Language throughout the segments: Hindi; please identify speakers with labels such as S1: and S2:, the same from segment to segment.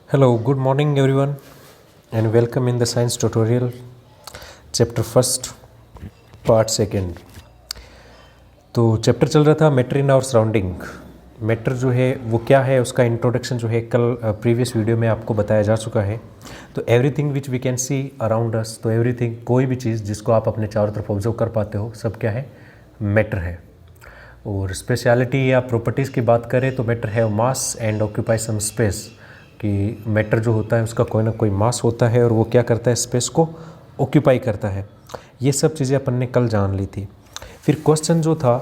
S1: Hello, good morning everyone, and welcome in the science tutorial, chapter first, part second. तो चैप्टर चल रहा था matter in our surrounding. Matter जो है वो क्या है, उसका इंट्रोडक्शन जो है कल प्रीवियस वीडियो में आपको बताया जा चुका है। तो everything which we can see around us, तो एवरीथिंग कोई भी चीज़ जिसको आप अपने चारों तरफ ऑब्जर्व कर पाते हो, सब क्या है, मैटर है। और स्पेशलिटी या प्रॉपर्टीज़ की बात करें तो matter have mass and occupy some space, कि मैटर जो होता है उसका कोई ना कोई मास होता है और वो क्या करता है, स्पेस को ऑक्यूपाई करता है। ये सब चीज़ें अपन ने कल जान ली थी। फिर क्वेश्चन जो था,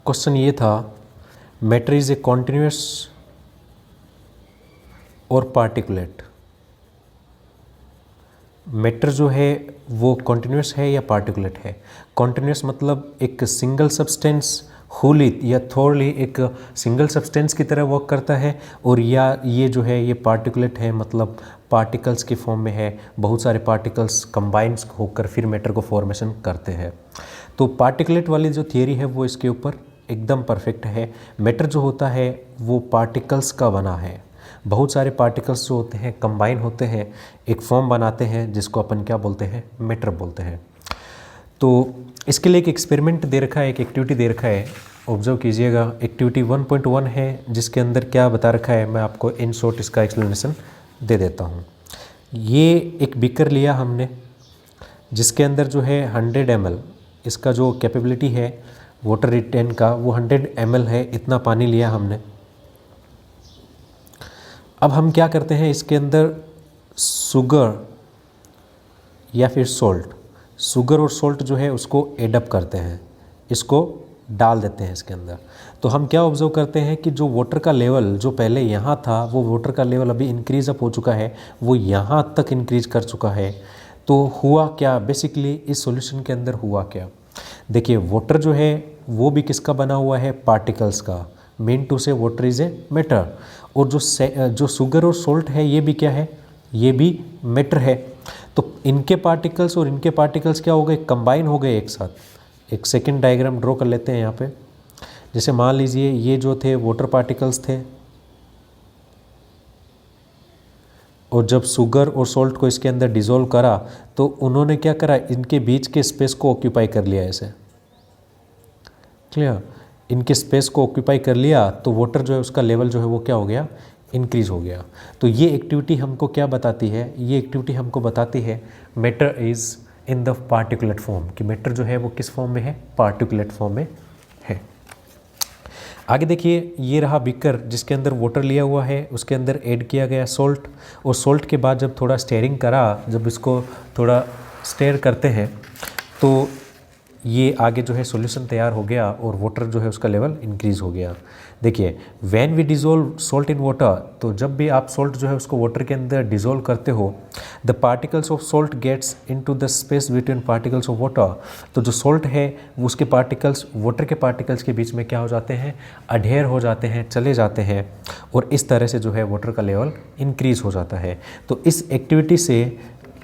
S1: क्वेश्चन ये था, मैटर इज़ ए कॉन्टिन्यूस और पार्टिकुलेट। मैटर जो है वो कॉन्टिन्यूस है या पार्टिकुलेट है। कॉन्टिन्यूस मतलब एक सिंगल सब्सटेंस होली या थोरली एक सिंगल सब्सटेंस की तरह वर्क करता है, और या ये जो है ये पार्टिकुलेट है, मतलब पार्टिकल्स के फॉर्म में है, बहुत सारे पार्टिकल्स कंबाइंस होकर फिर मैटर को फॉर्मेशन करते हैं। तो पार्टिकुलेट वाली जो थियरी है वो इसके ऊपर एकदम परफेक्ट है। मैटर जो होता है वो पार्टिकल्स का बना है, बहुत सारे पार्टिकल्स जो होते हैं कंबाइन होते हैं, एक फॉर्म बनाते हैं जिसको अपन क्या बोलते हैं, मैटर बोलते हैं। तो इसके लिए एक एक्सपेरिमेंट दे रखा है, एक एक्टिविटी दे रखा है, ऑब्जर्व कीजिएगा। एक्टिविटी 1.1 है, जिसके अंदर क्या बता रखा है मैं आपको इन शॉर्ट इसका एक्सप्लेनेशन दे देता हूँ। ये एक बीकर लिया हमने, जिसके अंदर जो है 100 ml, इसका जो कैपेबिलिटी है वाटर रिटेन का वो 100 ml है, इतना पानी लिया हमने। अब हम क्या करते हैं, इसके अंदर शुगर या फिर सॉल्ट, शुगर और सॉल्ट जो है उसको एडअप करते हैं, इसको डाल देते हैं इसके अंदर। तो हम क्या ऑब्जर्व करते हैं कि जो वाटर का लेवल जो पहले यहाँ था, वो वाटर का लेवल अभी इंक्रीज अप हो चुका है, वो यहाँ तक इंक्रीज कर चुका है। तो हुआ क्या, बेसिकली इस सॉल्यूशन के अंदर हुआ क्या, देखिए वाटर जो है वो भी किसका बना हुआ है, पार्टिकल्स का। मीन टू से वाटर इज ए मैटर, और जो शुगर और सॉल्ट है ये भी क्या है, ये भी मैटर है। तो इनके पार्टिकल्स और इनके पार्टिकल्स क्या हो गए, कंबाइन हो गए एक साथ। एक सेकंड डायग्राम ड्रॉ कर लेते हैं यहाँ पे। जैसे मान लीजिए ये जो थे वाटर पार्टिकल्स थे, और जब शुगर और सॉल्ट को इसके अंदर डिज़ोल्व करा तो उन्होंने क्या करा, इनके बीच के स्पेस को ऑक्यूपाई कर लिया ऐसे। क्लियर, इनके स्पेस को ऑक्यूपाई कर लिया तो वाटर जो है उसका लेवल जो है वो क्या हो गया, इंक्रीज हो गया। तो ये एक्टिविटी हमको क्या बताती है, ये एक्टिविटी हमको बताती है matter is in the particulate form, कि मैटर जो है वो किस फॉर्म में है, पार्टिकुलेट फॉर्म में है। आगे देखिए, ये रहा बीकर जिसके अंदर वाटर लिया हुआ है, उसके अंदर ऐड किया गया सॉल्ट, और सॉल्ट के बाद जब थोड़ा स्टेयरिंग करा, जब इसको थोड़ा स्टेयर करते हैं तो ये आगे जो है सॉल्यूशन तैयार हो गया और वाटर जो है उसका लेवल इंक्रीज़ हो गया। देखिए, when we dissolve salt in water, तो जब भी आप सॉल्ट जो है उसको वाटर के अंदर डिज़ोल्व करते हो, the particles of salt gets into the space between particles of water. तो जो सॉल्ट है वो उसके पार्टिकल्स वाटर के पार्टिकल्स के बीच में क्या हो जाते हैं, अडेयर हो जाते हैं, चले जाते हैं, और इस तरह से जो है वाटर का लेवल इंक्रीज़ हो जाता है। तो इस एक्टिविटी से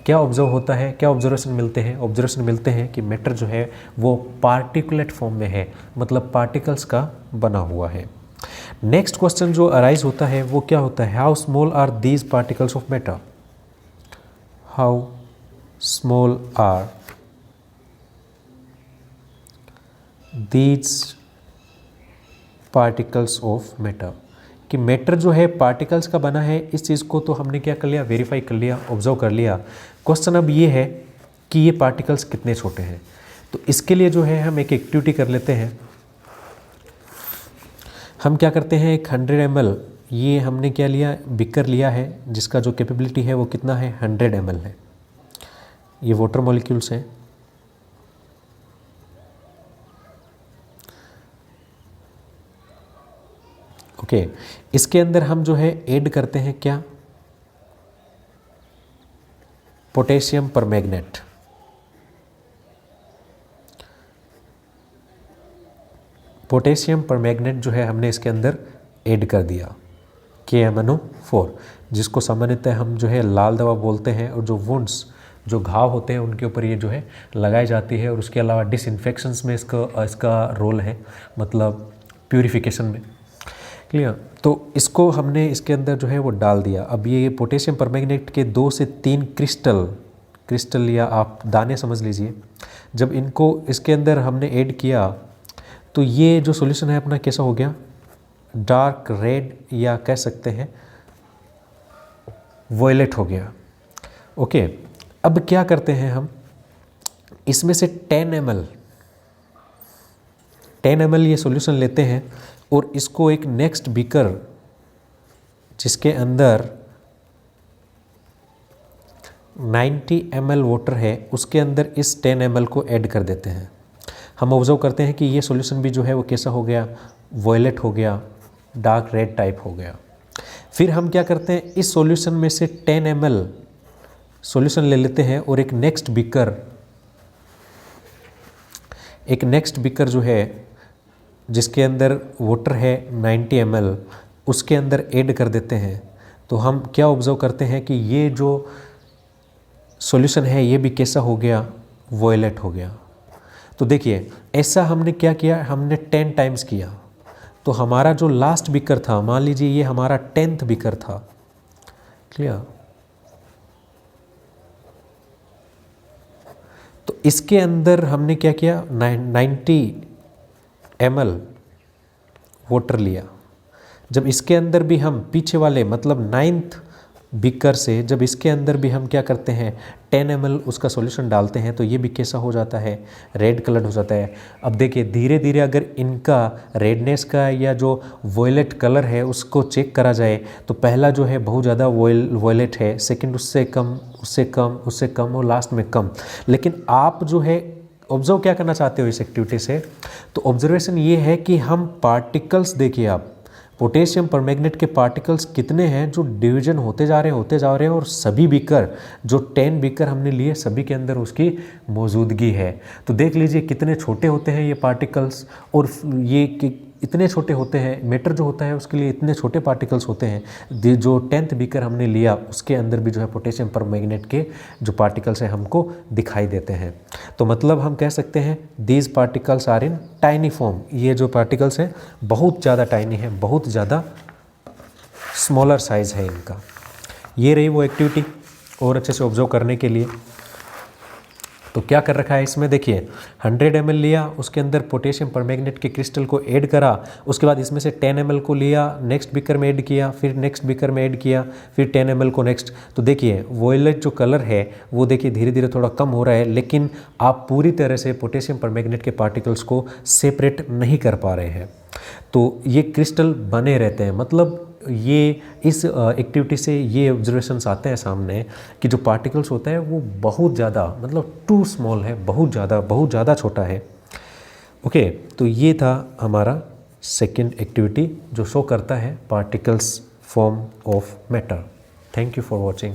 S1: क्या ऑब्जर्व होता है, क्या ऑब्जर्वेशन मिलते हैं, ऑब्जर्वेशन मिलते हैं कि मैटर जो है वो पार्टिकुलेट फॉर्म में है, मतलब पार्टिकल्स का बना हुआ है। नेक्स्ट क्वेश्चन जो अराइज होता है वो क्या होता है, how small are these particles of matter, how small are these particles of matter, कि मैटर जो है पार्टिकल्स का बना है। इस चीज़ को तो हमने क्या कर लिया, वेरीफाई कर लिया, ऑब्जर्व कर लिया। क्वेश्चन अब ये है कि ये पार्टिकल्स कितने छोटे हैं। तो इसके लिए जो है हम एक एक्टिविटी कर लेते हैं। हम क्या करते हैं, एक 100 ml, ये हमने क्या लिया, बीकर लिया है जिसका जो कैपेबिलिटी है वो कितना है, 100 ml है। ये वाटर मॉलिक्यूल्स हैं। ओके, इसके अंदर हम जो है ऐड करते हैं क्या, पोटेशियम परमैंगनेट। पोटेशियम परमैंगनेट जो है हमने इसके अंदर ऐड कर दिया, KMnO4, जिसको सामान्यतः हम जो है लाल दवा बोलते हैं, और जो वुंड्स, जो घाव होते हैं उनके ऊपर ये जो है लगाई जाती है। और उसके अलावा डिसइंफेक्शंस में इसका रोल है, मतलब प्यूरिफिकेशन में। क्लियर। तो इसको हमने इसके अंदर जो है वो डाल दिया। अब ये पोटेशियम परमैंगनेट के 2 से 3 क्रिस्टल या आप दाने समझ लीजिए, जब इनको इसके अंदर हमने ऐड किया तो ये जो सॉल्यूशन है अपना कैसा हो गया, डार्क रेड या कह सकते हैं वॉयलेट हो गया। ओके, अब क्या करते हैं हम, इसमें से 10 ml ये सॉल्यूशन लेते हैं और इसको एक नेक्स्ट बीकर जिसके अंदर 90 ml वाटर है उसके अंदर इस 10 ml को ऐड कर देते हैं। हम ऑब्जर्व करते हैं कि ये सॉल्यूशन भी जो है वो कैसा हो गया, वॉयलेट हो गया, डार्क रेड टाइप हो गया। फिर हम क्या करते हैं, इस सॉल्यूशन में से 10 ml सॉल्यूशन ले लेते हैं और एक नेक्स्ट बीकर जो है जिसके अंदर वाटर है 90 ml उसके अंदर ऐड कर देते हैं। तो हम क्या ऑब्जर्व करते हैं कि ये जो सॉल्यूशन है ये भी कैसा हो गया, वॉयलेट हो गया। तो देखिए ऐसा हमने क्या किया, हमने 10 टाइम्स किया। तो हमारा जो लास्ट बीकर था, मान लीजिए ये हमारा 10th बीकर था, क्लियर। तो इसके अंदर हमने क्या किया, 90 ml वाटर लिया। जब इसके अंदर भी हम पीछे वाले मतलब 9th बीकर से जब इसके अंदर भी हम क्या करते हैं 10 ml उसका सॉल्यूशन डालते हैं तो ये भी कैसा हो जाता है, रेड कलर हो जाता है। अब देखिए धीरे धीरे अगर इनका रेडनेस का या जो वॉयलेट कलर है उसको चेक करा जाए तो पहला जो है बहुत ज़्यादा वॉयलेट है, सेकंड उससे कम, उससे कम, उससे कम और लास्ट में कम। लेकिन आप जो है ऑब्जर्व क्या करना चाहते हो इस एक्टिविटी से, तो ऑब्जर्वेशन ये है कि हम पार्टिकल्स देखिए, आप पोटेशियम परमैंगनेट के पार्टिकल्स कितने हैं जो डिवीजन होते जा रहे हैं और सभी बीकर जो 10 बीकर हमने लिए सभी के अंदर उसकी मौजूदगी है। तो देख लीजिए कितने छोटे होते हैं ये पार्टिकल्स, और ये इतने छोटे होते हैं, मैटर जो होता है उसके लिए इतने छोटे पार्टिकल्स होते हैं। जो 10th बीकर हमने लिया उसके अंदर भी जो है पोटेशियम परमैंगनेट के जो पार्टिकल्स हैं हमको दिखाई देते हैं। तो मतलब हम कह सकते हैं these particles are in tiny form. ये जो पार्टिकल्स हैं बहुत ज़्यादा टाइनी है, बहुत ज़्यादा स्मॉलर साइज़ है इनका। ये रही वो एक्टिविटी और अच्छे से ऑब्जर्व करने के लिए। तो क्या कर रखा है इसमें, देखिए 100 ml लिया, उसके अंदर पोटेशियम परमैंगनेट के क्रिस्टल को ऐड करा, उसके बाद इसमें से 10 ml को लिया, नेक्स्ट बीकर में ऐड किया, फिर नेक्स्ट बीकर में ऐड किया, फिर 10 ml को नेक्स्ट। तो देखिए वॉयलेट जो कलर है वो देखिए धीरे धीरे थोड़ा कम हो रहा है, लेकिन आप पूरी तरह से पोटेशियम परमैंगनेट के पार्टिकल्स को सेपरेट नहीं कर पा रहे हैं। तो ये क्रिस्टल बने रहते हैं। मतलब ये इस एक्टिविटी से ये ऑब्जर्वेशंस आते हैं सामने कि जो पार्टिकल्स होता है वो बहुत ज़्यादा मतलब टू स्मॉल है, बहुत ज़्यादा छोटा है। ओके, तो ये था हमारा सेकंड एक्टिविटी जो शो करता है particles form of matter. Thank you for watching.